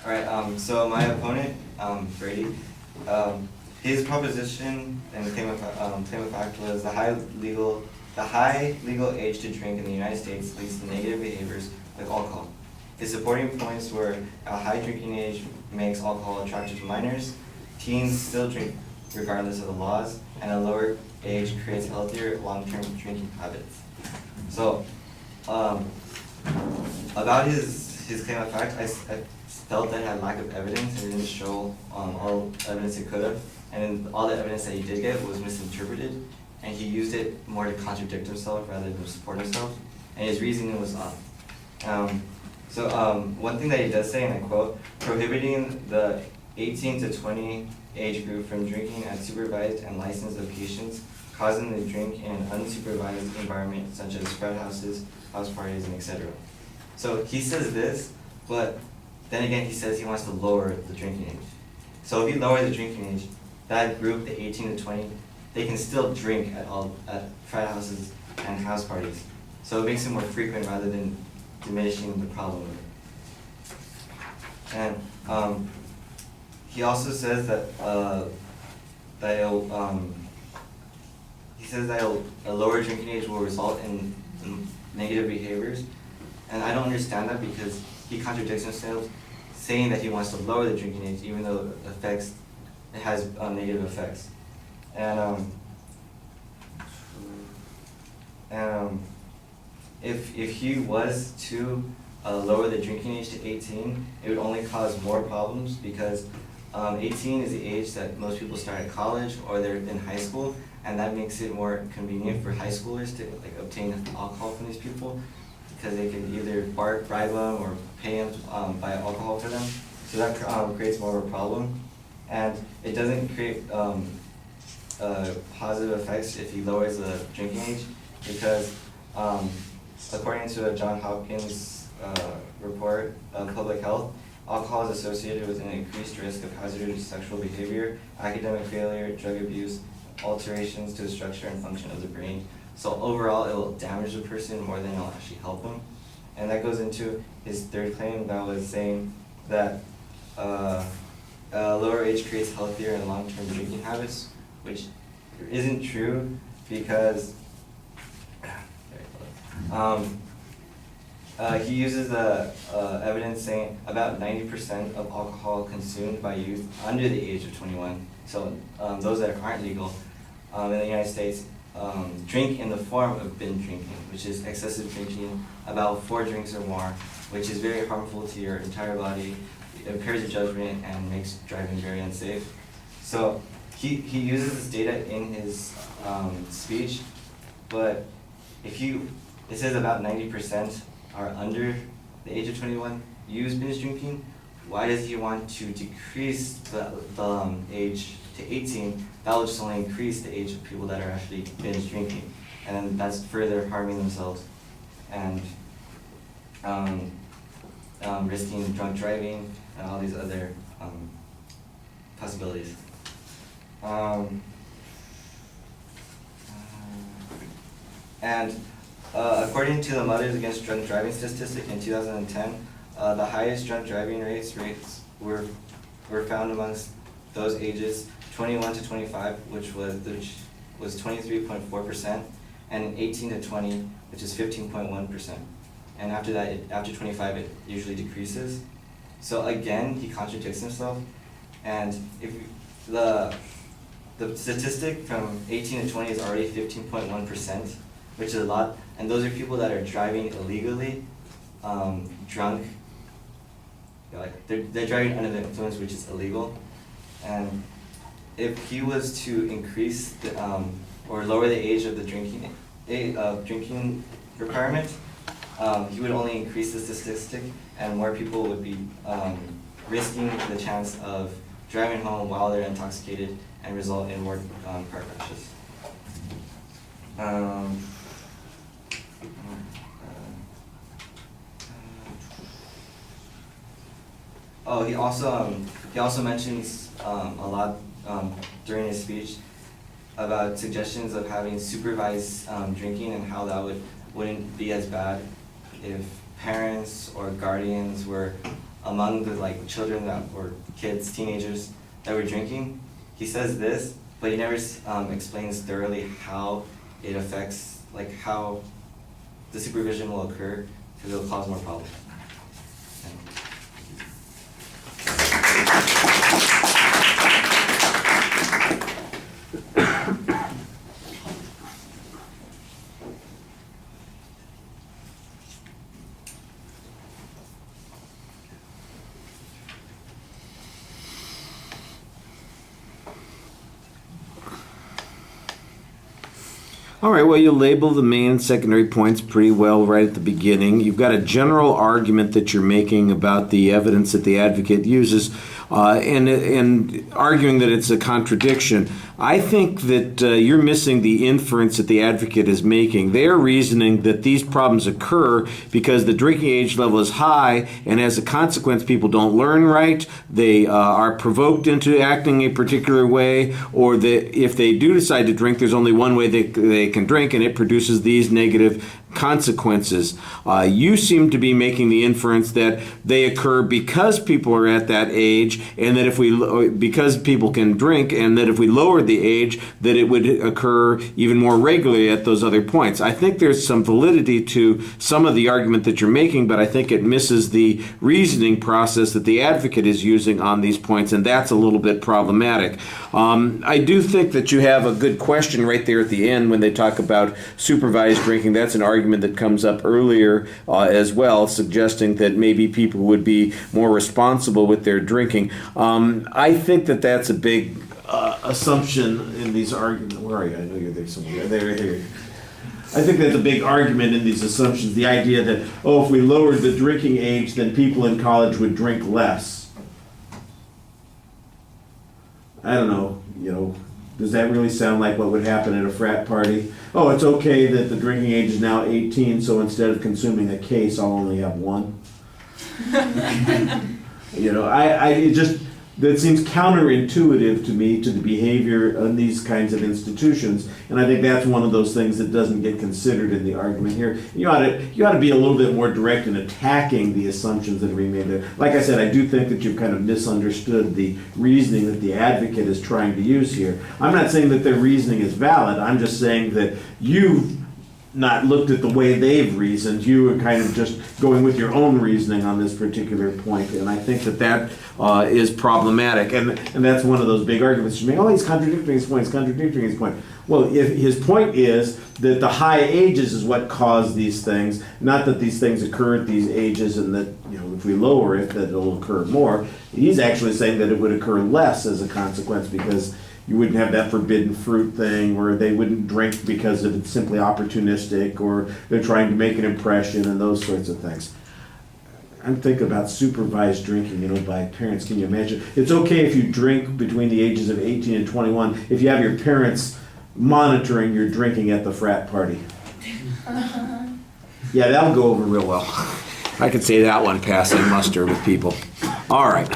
All right. So my opponent, Brady, his proposition and the claim of fact was the high legal age to drink in the United States leads to negative behaviors like alcohol. His supporting points were a high drinking age makes alcohol attractive to minors, teens still drink regardless of the laws, and a lower age creates healthier long-term drinking habits. So, about his claim of fact, I felt that it had lack of evidence and didn't show all evidence it could have, and then all the evidence that he did get was misinterpreted, and he used it more to contradict himself rather than support himself, and his reasoning was off. One thing that he does say, and I quote, prohibiting the 18 to 20 age group from drinking at supervised and licensed locations, causing them to drink in an unsupervised environment such as frat houses, house parties, and etc. So he says this, but then again he says he wants to lower the drinking age. So if you lower the drinking age, that group, the 18 to 20, they can still drink at frat houses and house parties. So it makes it more frequent rather than diminishing the problem of it. And he also says that a lower drinking age will result in negative behaviors, and I don't understand that because he contradicts himself, saying that he wants to lower the drinking age even though it has negative effects. If he was to lower the drinking age to 18, it would only cause more problems because 18 is the age that most people start at college or they're in high school, and that makes it more convenient for high schoolers to obtain alcohol from these people because they can either bribe them or pay them to buy alcohol for them. So that creates more of a problem, and it doesn't create positive effects if he lowers the drinking age because according to a Johns Hopkins report of public health, alcohol is associated with an increased risk of hazardous sexual behavior, academic failure, drug abuse, alterations to the structure and function of the brain. So overall, it will damage the person more than it will actually help them. And that goes into his third claim that was saying that a lower age creates healthier and long-term drinking habits, which isn't true because he uses evidence saying about 90% of alcohol consumed by youth under the age of 21, so those that aren't legal in the United States, drink in the form of binge drinking, which is excessive drinking, about 4 drinks or more, which is very harmful to your entire body, it impairs your judgment, and makes driving very unsafe. So he uses this data in his speech, but it says about 90% are under the age of 21 use binge drinking. Why does he want to decrease the age to 18? That will just only increase the age of people that are actually binge drinking, and then that's further harming themselves and risking drunk driving and all these other possibilities. According to the Mothers Against Drunk Driving statistic in 2010, the highest drunk driving rates were found amongst those ages 21 to 25, which was 23.4%, and 18 to 20, which is 15.1%. And after that, after 25, it usually decreases. So again, he contradicts himself. And if the statistic from 18 to 20 is already 15.1%, which is a lot, and those are people that are driving illegally, drunk. They're driving under the influence, which is illegal. And if he was to increase or lower the age of the drinking requirement, he would only increase the statistic, and more people would be risking the chance of driving home while they're intoxicated and result in more car crashes. He also mentions a lot during his speech about suggestions of having supervised drinking and how that wouldn't be as bad if parents or guardians were among the like children that or kids, teenagers that were drinking, he says this, but he never explains thoroughly how it affects, like how the supervision will occur, because it'll cause more problems. All right, well, you label the main and secondary points pretty well right at the beginning. You've got a general argument that you're making about the evidence that the advocate uses and arguing that it's a contradiction. I think that you're missing the inference that the advocate is making. They're reasoning that these problems occur because the drinking age level is high, and as a consequence, people don't learn right, they are provoked into acting a particular way, or that if they do decide to drink, there's only one way they can drink, and it produces these negative consequences. You seem to be making the inference that they occur because people are at that age, and that because people can drink, and that if we lowered the age, that it would occur even more regularly at those other points. I think there's some validity to some of the argument that you're making, but I think it misses the reasoning process that the advocate is using on these points, and that's a little bit problematic. I do think that you have a good question right there at the end when they talk about supervised drinking. That's an argument that comes up earlier as well, suggesting that maybe people would be more responsible with their drinking. I think that that's a big assumption in these arguments. Where are you? I know you're there somewhere. There, here. I think that's a big argument in these assumptions, the idea that, oh, if we lowered the drinking age, then people in college would drink less. I don't know, does that really sound like what would happen at a frat party? Oh, it's okay that the drinking age is now 18, so instead of consuming a case, I'll only have one. That seems counterintuitive to me, to the behavior in these kinds of institutions, and I think that's one of those things that doesn't get considered in the argument here. You ought to be a little bit more direct in attacking the assumptions that are being made there. Like I said, I do think that you've kind of misunderstood the reasoning that the advocate is trying to use here. I'm not saying that their reasoning is valid. I'm just saying that you've not looked at the way they've reasoned. You are kind of just going with your own reasoning on this particular point, and I think that is problematic, and that's one of those big arguments. You make, oh, he's contradicting his point, Well, if his point is that the high ages is what caused these things, not that these things occur at these ages, and that if we lower it, that it'll occur more. He's actually saying that it would occur less as a consequence, because you wouldn't have that forbidden fruit thing, or they wouldn't drink because it's simply opportunistic, or they're trying to make an impression, and those sorts of things. I'm thinking about supervised drinking, by parents. Can you imagine? It's okay if you drink between the ages of 18 and 21 if you have your parents monitoring your drinking at the frat party. Yeah, that'll go over real well. I could say that one passing muster with people. All right.